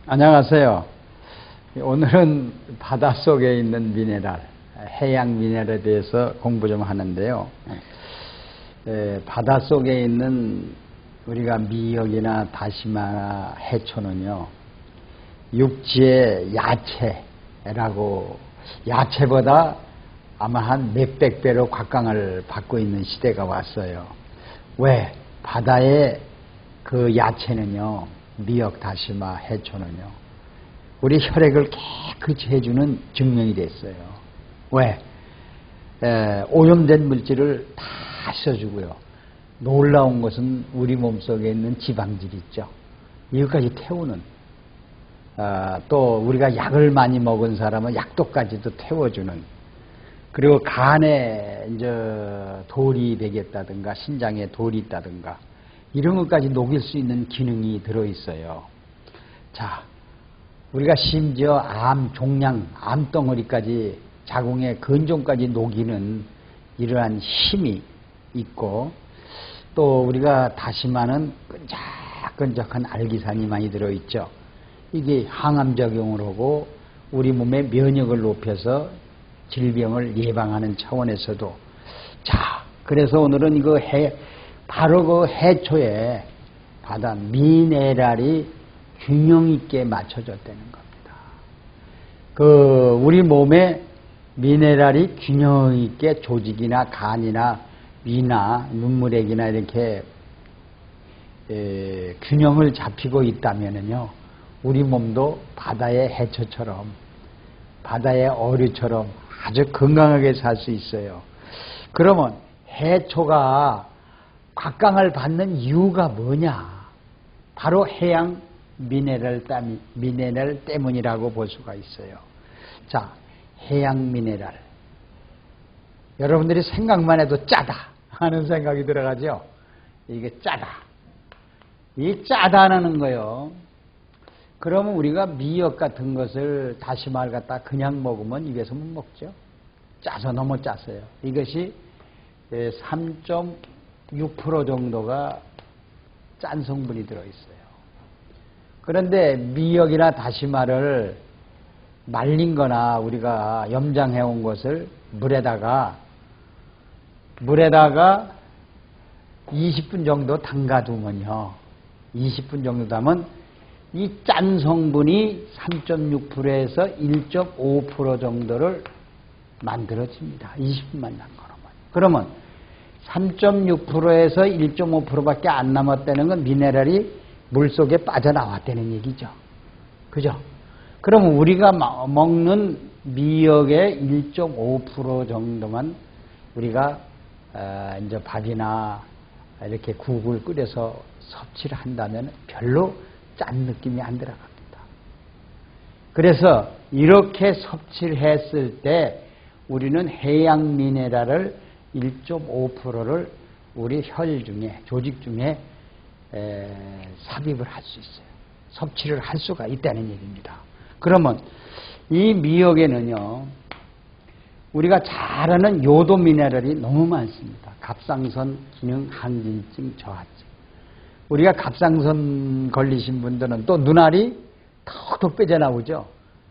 안녕하세요. 오늘은 바닷속에 있는 미네랄, 해양 미네랄에 대해서 공부 좀 하는데요. 바닷속에 있는 우리가 미역이나 다시마나 해초는요, 육지의 야채라고, 야채보다 아마 한 몇백 배로 곽강을 받고 있는 시대가 왔어요. 왜? 바다의 그 야채는요, 미역, 다시마, 해초는요, 우리 혈액을 깨끗이 해주는 증명이 됐어요. 왜? 오염된 물질을 다 씻어주고요. 놀라운 것은 우리 몸속에 있는 지방질 있죠. 이것까지 태우는, 또 우리가 약을 많이 먹은 사람은 약도까지도 태워주는, 그리고 간에 이제 돌이 되겠다든가 신장에 돌이 있다든가 이런 것까지 녹일 수 있는 기능이 들어있어요. 자, 우리가 심지어 암, 종양, 암덩어리까지 자궁의 근종까지 녹이는 이러한 힘이 있고, 또 우리가 다시마는 끈적끈적한 알기산이 많이 들어있죠. 이게 항암작용을 하고 우리 몸의 면역을 높여서 질병을 예방하는 차원에서도, 자, 그래서 오늘은 이거 바로 그 해초에 바다 미네랄이 균형 있게 맞춰졌다는 겁니다. 그 우리 몸에 미네랄이 균형 있게 조직이나 간이나 위나 눈물액이나 이렇게 균형을 잡히고 있다면은요, 우리 몸도 바다의 해초처럼, 바다의 어류처럼 아주 건강하게 살 수 있어요. 그러면 해초가 곽강을 받는 이유가 뭐냐? 바로 해양 미네랄 때문이라고 볼 수가 있어요. 자, 해양 미네랄. 여러분들이 생각만 해도 짜다 하는 생각이 들어가죠? 이게 짜다. 이 짜다는 거요. 그러면 우리가 미역 같은 것을 다시마를 갖다 그냥 먹으면 입에서 못 먹죠. 짜서 너무 짰어요. 이것이 3.6% 정도가 짠 성분이 들어있어요. 그런데 미역이나 다시마를 말린 거나 우리가 염장해 온 것을 물에다가 20분 정도 담가두면요, 20분 정도 담으면 이 짠 성분이 3.6%에서 1.5% 정도를 만들어집니다. 20분만 담가놓으면. 그러면 3.6%에서 1.5%밖에 안 남았다는 건 미네랄이 물속에 빠져나왔다는 얘기죠. 그죠? 그럼 우리가 먹는 미역의 1.5% 정도만 우리가 이제 밥이나 이렇게 국을 끓여서 섭취를 한다면 별로 짠 느낌이 안 들어갑니다. 그래서 이렇게 섭취를 했을 때 우리는 해양 미네랄을 1.5%를 우리 혈 중에, 조직 중에 삽입을 할 수 있어요. 섭취를 할 수가 있다는 얘기입니다. 그러면 이 미역에는요, 우리가 잘 아는 요도 미네랄이 너무 많습니다. 갑상선 기능 항진증 저하증. 우리가 갑상선 걸리신 분들은 또 눈알이 턱턱 빼져나오죠.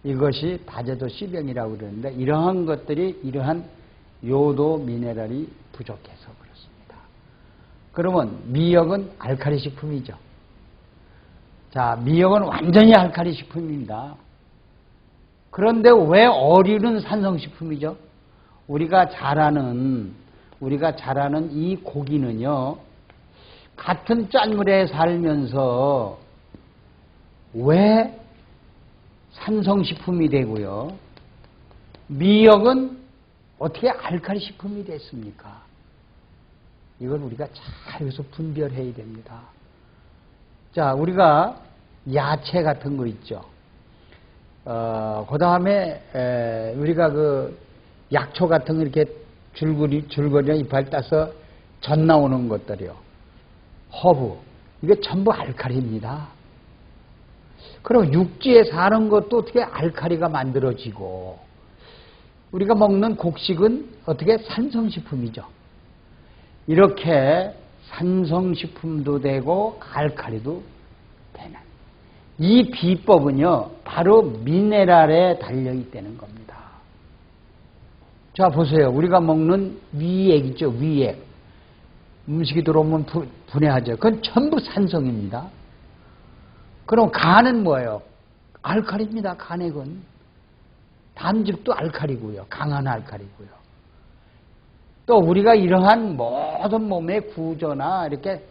이것이 다제도 C병이라고 그러는데, 이러한 것들이 이러한 요도 미네랄이 부족해서 그렇습니다. 그러면 미역은 알칼리 식품이죠. 자, 미역은 완전히 알칼리 식품입니다. 그런데 왜 어류는 산성식품이죠? 우리가 잘 아는 이 고기는요, 같은 짠물에 살면서 왜 산성식품이 되고요, 미역은 어떻게 알칼리 식품이 됐습니까? 이걸 우리가 잘 여기서 분별해야 됩니다. 자, 우리가 야채 같은 거 있죠. 그 다음에 우리가 그 약초 같은 거 이렇게 줄거리나 이파리 따서 전 나오는 것들이요. 허브. 이게 전부 알칼리입니다. 그럼 육지에 사는 것도 어떻게 알칼리가 만들어지고, 우리가 먹는 곡식은 어떻게 산성식품이죠. 이렇게 산성식품도 되고 알칼리도 되는 이 비법은요, 바로 미네랄에 달려있다는 겁니다. 자, 보세요. 우리가 먹는 위액이죠, 위액. 음식이 들어오면 분해하죠. 그건 전부 산성입니다. 그럼 간은 뭐예요? 알칼리입니다, 간액은. 담즙도 알칼리고요. 강한 알칼리고요. 또 우리가 이러한 모든 몸의 구조나 이렇게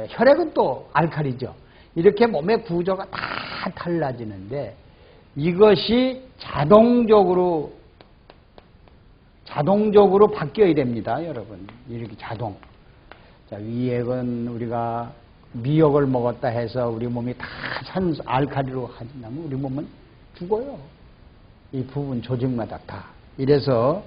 혈액은 또 알칼리죠. 이렇게 몸의 구조가 다 달라지는데 이것이 자동적으로 바뀌어야 됩니다, 여러분. 이렇게 자동. 자, 위액은 우리가 미역을 먹었다 해서 우리 몸이 다 알칼리로 하진다면 우리 몸은 죽어요. 이 부분 조직마다 다. 이래서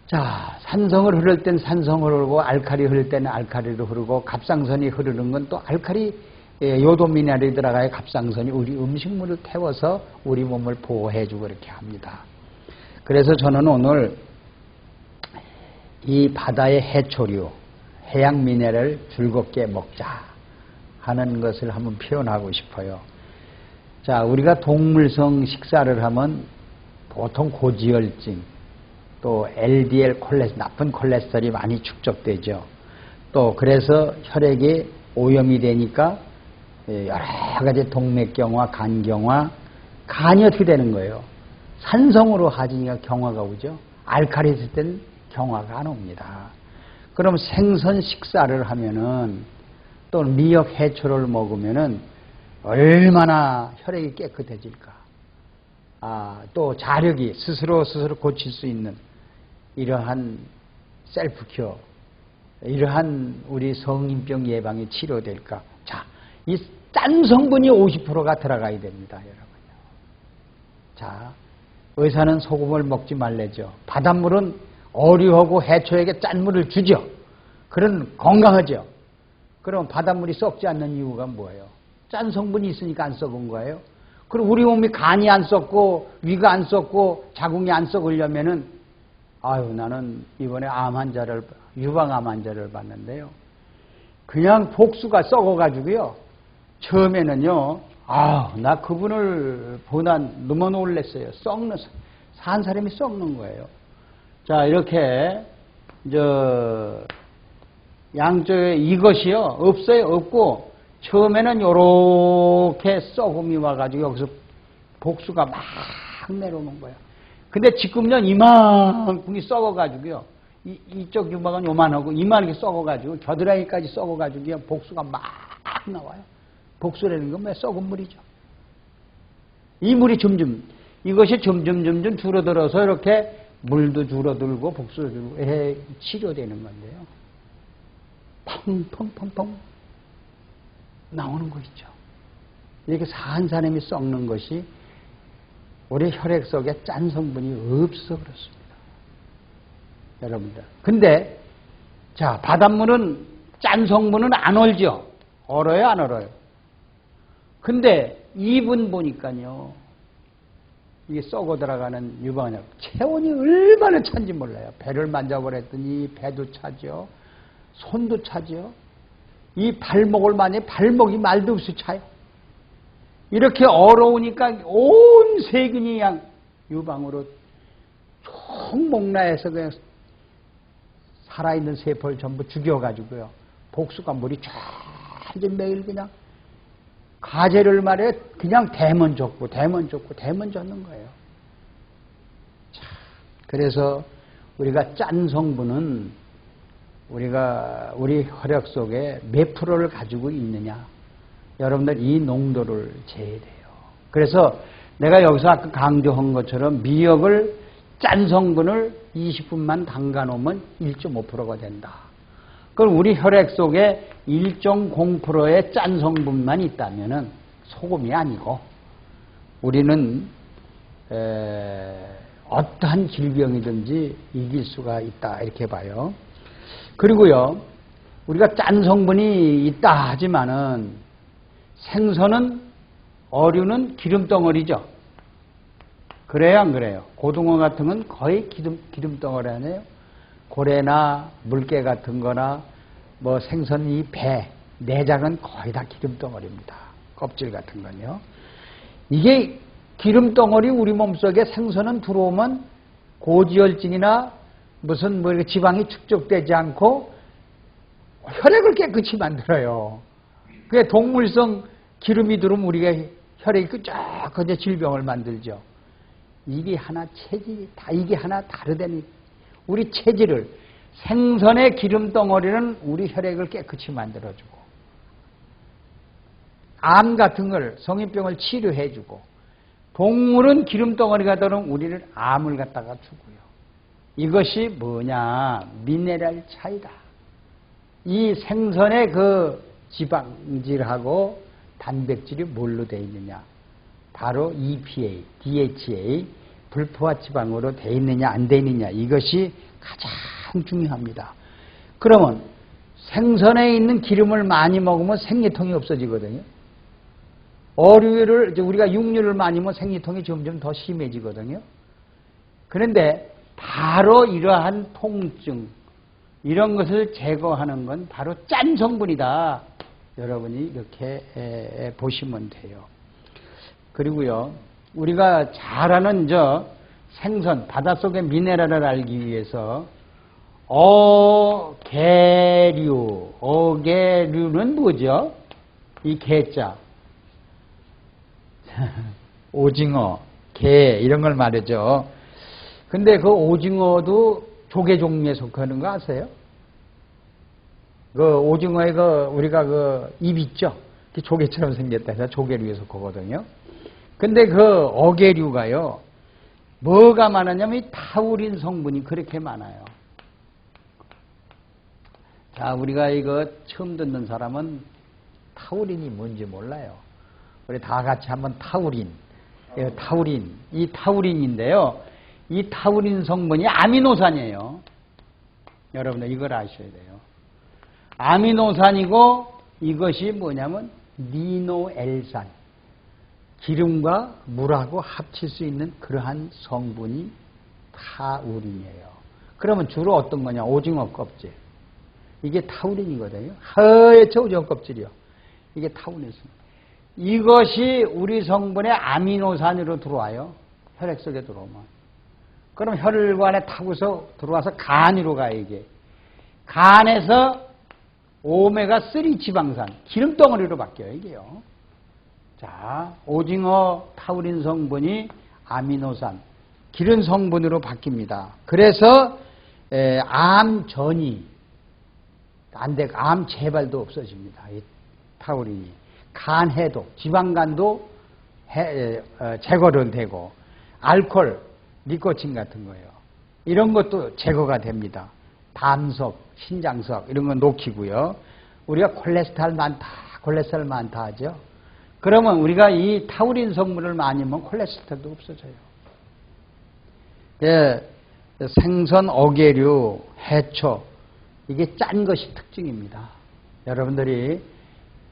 자, 산성을 흐를 땐 산성을 흐르고 알칼리 흐를 때는 알칼리로 흐르고 갑상선이 흐르는 건 또 알칼리 요도 미네랄이 들어가야 갑상선이 우리 음식물을 태워서 우리 몸을 보호해주고 이렇게 합니다. 그래서 저는 오늘 이 바다의 해초류, 해양 미네랄을 즐겁게 먹자 하는 것을 한번 표현하고 싶어요. 자, 우리가 동물성 식사를 하면 보통 고지혈증, 또 LDL 나쁜 콜레스테롤이 많이 축적되죠. 또 그래서 혈액이 오염이 되니까 여러 가지 동맥경화, 간경화, 간이 어떻게 되는 거예요? 산성으로 하지니까 경화가 오죠. 알칼리 있을 때는 경화가 안 옵니다. 그럼 생선 식사를 하면은 또 미역 해초를 먹으면은 얼마나 혈액이 깨끗해질까. 또 자력이 스스로 고칠 수 있는 이러한 셀프큐어, 이러한 우리 성인병 예방이 치료될까. 자, 이 짠 성분이 50%가 들어가야 됩니다, 여러분요. 자, 의사는 소금을 먹지 말래죠. 바닷물은 어류하고 해초에게 짠물을 주죠. 그런 건강하죠. 그럼 바닷물이 썩지 않는 이유가 뭐예요? 짠 성분이 있으니까 안 썩은 거예요. 그럼 우리 몸이 간이 안 썩고 위가 안 썩고 자궁이 안 썩으려면은 나는 이번에 유방암 환자를 봤는데요. 그냥 복수가 썩어가지고요. 처음에는요, 나 그분을 보다 너무 놀랐어요. 산 사람이 썩는 거예요. 자, 이렇게, 양쪽에 이것이요, 없어요, 없고, 처음에는 요렇게 썩음이 와가지고 여기서 복수가 막 내려오는 거예요. 근데 지금은 이만큼이 썩어가지고요. 이쪽 유방은 요만하고 이만하게 썩어가지고 겨드랑이까지 썩어가지고 복수가 막 나와요. 복수라는 건 왜 썩은 물이죠. 이 물이 이것이 점점 줄어들어서 이렇게 물도 줄어들고 복수도 줄고 치료되는 건데요. 펑펑펑펑 나오는 거 있죠. 이렇게 산 사람이 썩는 것이 우리 혈액 속에 짠 성분이 없어 그렇습니다. 여러분들. 근데 자, 바닷물은 짠 성분은 안 얼죠. 얼어요, 안 얼어요? 근데 입은 보니까요. 이게 썩어 들어가는 유방약 체온이 얼마나 찬지 몰라요. 배를 만져보랬더니 배도 차죠. 손도 차죠. 이 발목을 만지면 발목이 말도 없이 차요. 이렇게 얼어오니까 온 세균이 그냥 유방으로 총 목라해서 그냥 살아있는 세포를 전부 죽여가지고요. 복수가 물이 쫙 이제 매일 그냥 가재를 말해 그냥 대면 줬고 대면 줬는 거예요. 자, 그래서 우리가 짠 성분은 우리가 우리 혈액 속에 몇 프로를 가지고 있느냐. 여러분들 이 농도를 재야 돼요. 그래서 내가 여기서 아까 강조한 것처럼 미역을 짠 성분을 20분만 담가 놓으면 1.5%가 된다. 그럼 우리 혈액 속에 1.0%의 짠 성분만 있다면은 소금이 아니고 우리는 어떠한 질병이든지 이길 수가 있다 이렇게 봐요. 그리고요 우리가 짠 성분이 있다 하지만은 생선은 어류는 기름덩어리죠. 그래요 안 그래요? 고등어 같은 건 거의 기름덩어리 아니에요? 고래나 물개 같은 거나 뭐 생선 이 배, 내장은 거의 다 기름덩어리입니다. 껍질 같은 건요. 이게 기름 덩어리 우리 몸속에 생선은 들어오면 고지혈증이나 무슨 뭐 이렇게 지방이 축적되지 않고 혈액을 깨끗이 만들어요. 그게 동물성 기름이 들어오면 우리가 혈액이 끄적거려 질병을 만들죠. 이게 하나 체질이 다 이게 하나 다르다니. 우리 체질을 생선의 기름 덩어리는 우리 혈액을 깨끗이 만들어주고 암 같은 걸 성인병을 치료해주고 동물은 기름 덩어리가 들어오면 우리를 암을 갖다가 주고요. 이것이 뭐냐? 미네랄 차이다. 이 생선의 그 지방질하고 단백질이 뭘로 되어 있느냐? 바로 EPA, DHA, 불포화 지방으로 되어 있느냐 안 되어 있느냐 이것이 가장 중요합니다. 그러면 생선에 있는 기름을 많이 먹으면 생리통이 없어지거든요. 어류를 우리가 육류를 많이 먹으면 생리통이 점점 더 심해지거든요. 그런데 바로 이러한 통증 이런 것을 제거하는 건 바로 짠 성분이다. 여러분이 이렇게 보시면 돼요. 그리고요, 우리가 잘 아는 생선, 바닷속의 미네랄을 알기 위해서 어계류는 뭐죠? 이 개자. 오징어, 게 이런 걸 말이죠. 근데 그 오징어도 조개 종류에 속하는 거 아세요? 그 오징어의 우리가 입 있죠? 조개처럼 생겼다 해서 조개류에 속하거든요. 근데 그 어계류가요, 뭐가 많았냐면 이 타우린 성분이 그렇게 많아요. 자, 우리가 이거 처음 듣는 사람은 타우린이 뭔지 몰라요. 우리 다 같이 한번 타우린. 이 타우린인데요. 이 타우린 성분이 아미노산이에요. 여러분들 이걸 아셔야 돼요. 아미노산이고 이것이 뭐냐면 리노엘산. 기름과 물하고 합칠 수 있는 그러한 성분이 타우린이에요. 그러면 주로 어떤 거냐? 오징어 껍질. 이게 타우린이거든요. 하얗죠, 오징어 껍질이요. 이게 타우린이에요. 이것이 우리 성분의 아미노산으로 들어와요. 혈액 속에 들어오면. 그럼 혈관에 타고서 들어와서 간으로 가요, 이게. 간에서 오메가3 지방산, 기름덩어리로 바뀌어요, 이게요. 자, 오징어 타우린 성분이 아미노산, 기름 성분으로 바뀝니다. 그래서 암 전이 안 되고 암 재발도 없어집니다. 이 타우린이. 간 해독, 지방간도 제거는 되고, 알코올, 니코틴 같은 거예요. 이런 것도 제거가 됩니다. 담석, 신장석 이런 건 녹이고요. 우리가 콜레스테롤 많다 하죠. 그러면 우리가 이 타우린 성분을 많이 먹으면 콜레스테롤도 없어져요. 생선, 어계류, 해초 이게 짠 것이 특징입니다. 여러분들이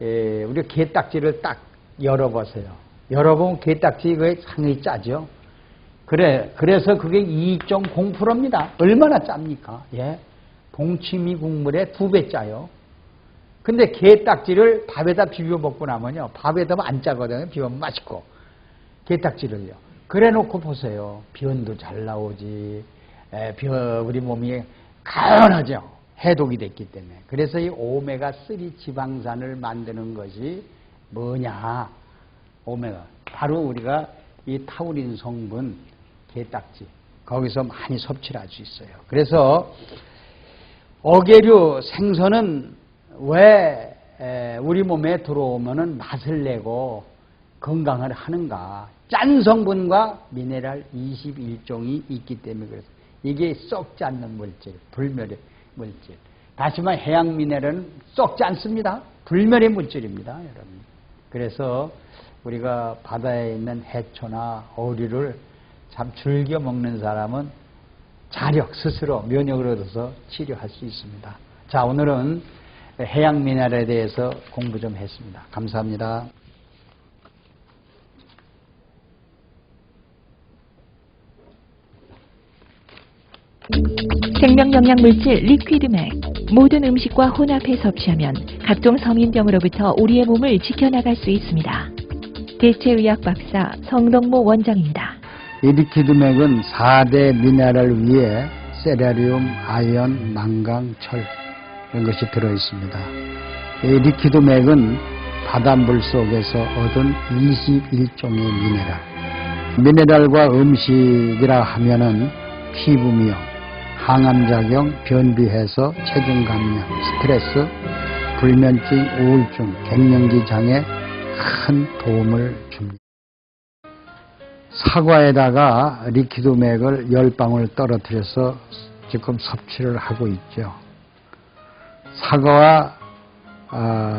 우리 게딱지를 딱 열어보세요. 열어보면 게딱지 이거 상당히 짜죠. 그래서 그게 2.0%입니다. 얼마나 짭니까? 예. 동치미 국물에 2배 짜요. 근데 게딱지를 밥에다 비벼 먹고 나면요. 밥에다 안 짜거든요. 비벼면 맛있고. 게딱지를요. 그래 놓고 보세요. 변도 잘 나오지. 우리 몸이 가연하죠. 해독이 됐기 때문에. 그래서 이 오메가3 지방산을 만드는 것이 뭐냐? 오메가. 바로 우리가 이 타우린 성분, 게딱지. 거기서 많이 섭취를 할 수 있어요. 그래서 어계류 생선은 왜 우리 몸에 들어오면은 맛을 내고 건강을 하는가? 짠 성분과 미네랄 21종이 있기 때문에 그래서 이게 썩지 않는 물질, 불멸의 물질. 다시 말해 해양 미네랄은 썩지 않습니다. 불멸의 물질입니다, 여러분. 그래서 우리가 바다에 있는 해초나 어류를 참 즐겨 먹는 사람은 자력 스스로 면역을 얻어서 치료할 수 있습니다. 자, 오늘은 해양 미네랄에 대해서 공부 좀 했습니다. 감사합니다. 생명영양물질 리퀴드맥 모든 음식과 혼합해 섭취하면 각종 성인병으로부터 우리의 몸을 지켜나갈 수 있습니다. 대체의학 박사 성동모 원장입니다. 이 리퀴드맥은 4대 미네랄 위에 세라리움, 아연, 망강, 철 이런 것이 들어있습니다. 이 리퀴드맥은 바닷물 속에서 얻은 21종의 미네랄. 미네랄과 음식이라 하면은 피부미용, 항암작용, 변비해소, 체중 감량, 스트레스, 불면증, 우울증, 갱년기 장애 큰 도움을 줍니다. 사과에다가 리퀴드맥을 10방울 떨어뜨려서 지금 섭취를 하고 있죠. 사과와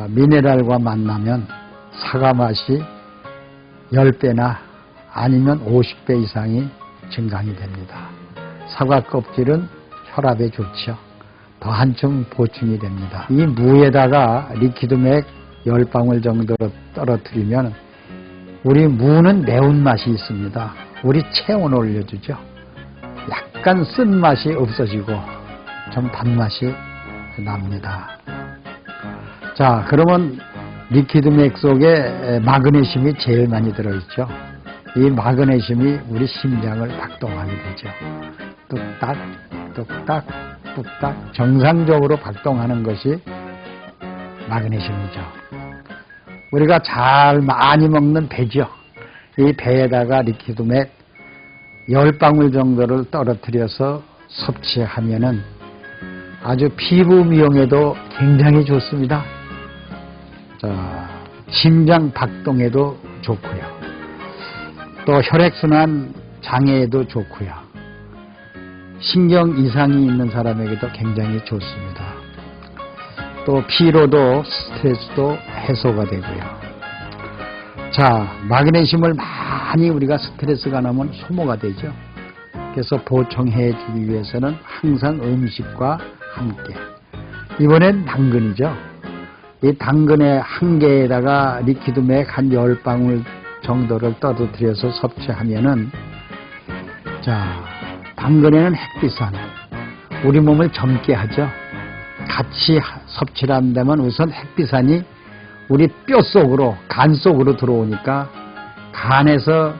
미네랄과 만나면 사과 맛이 10배나 아니면 50배 이상이 증강이 됩니다. 사과 껍질은 혈압에 좋죠. 더 한층 보충이 됩니다. 이 무에다가 리퀴드맥 10방울 정도 떨어뜨리면 우리 무는 매운맛이 있습니다. 우리 체온을 올려주죠. 약간 쓴맛이 없어지고 좀 단맛이 납니다. 자, 그러면 리퀴드맥 속에 마그네슘이 제일 많이 들어있죠. 이 마그네슘이 우리 심장을 박동하게 되죠. 뚝딱, 뚝딱, 뚝딱 정상적으로 박동하는 것이 마그네슘이죠. 우리가 잘 많이 먹는 배죠. 이 배에다가 리퀴드맥 10방울 정도를 떨어뜨려서 섭취하면은 아주 피부 미용에도 굉장히 좋습니다. 자, 심장 박동에도 좋고요. 또 혈액순환 장애에도 좋고요. 신경 이상이 있는 사람에게도 굉장히 좋습니다. 또 피로도 스트레스도 해소가 되고요. 자, 마그네슘을 많이 우리가 스트레스가 나면 소모가 되죠. 그래서 보충해 주기 위해서는 항상 음식과 함께. 이번엔 당근이죠. 이 당근의 한 개에다가 리퀴드맥 한 10방울 정도를 떨어뜨려서 섭취하면은, 자, 당근에는 햇빛산, 우리 몸을 젊게 하죠. 같이 섭취를 한다면 우선 햇빛산이 우리 뼈 속으로, 간 속으로 들어오니까 간에서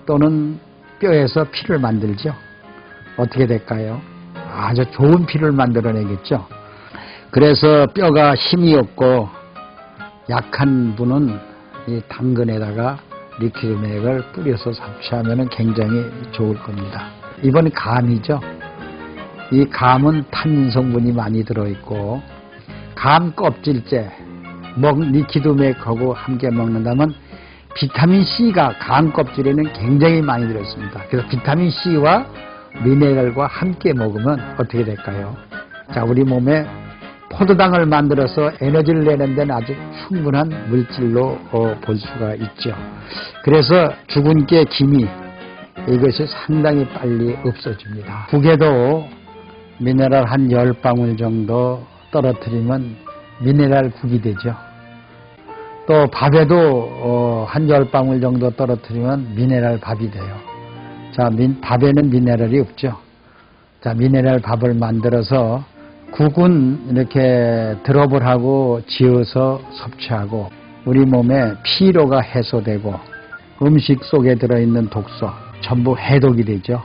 또는 뼈에서 피를 만들죠. 어떻게 될까요? 아주 좋은 피를 만들어내겠죠. 그래서 뼈가 힘이 없고 약한 분은 이 당근에다가 리퀴드맥을 뿌려서 섭취하면 굉장히 좋을 겁니다. 이번 감이죠. 이 감은 탄닌 성분이 많이 들어있고, 감 껍질째 리퀴드맥하고 함께 먹는다면 비타민C가 감 껍질에는 굉장히 많이 들어있습니다. 그래서 비타민C와 미네랄과 함께 먹으면 어떻게 될까요? 자, 우리 몸에 포도당을 만들어서 에너지를 내는 데는 아주 충분한 물질로 볼 수가 있죠. 그래서 죽은 깨 기미, 이것이 상당히 빨리 없어집니다. 국에도 미네랄 한 10방울 정도 떨어뜨리면 미네랄 국이 되죠. 또 밥에도 한 10방울 정도 떨어뜨리면 미네랄 밥이 돼요. 자, 밥에는 미네랄이 없죠. 자, 미네랄 밥을 만들어서 국은 이렇게 드롭을 하고 지어서 섭취하고 우리 몸에 피로가 해소되고 음식 속에 들어있는 독소 전부 해독이 되죠.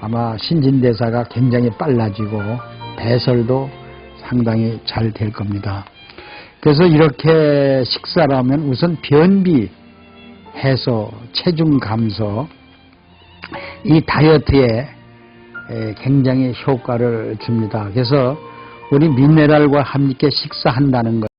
아마 신진대사가 굉장히 빨라지고 배설도 상당히 잘 될 겁니다. 그래서 이렇게 식사를 하면 우선 변비 해소, 체중 감소, 이 다이어트에 굉장히 효과를 줍니다. 그래서 우리 미네랄과 함께 식사한다는 것,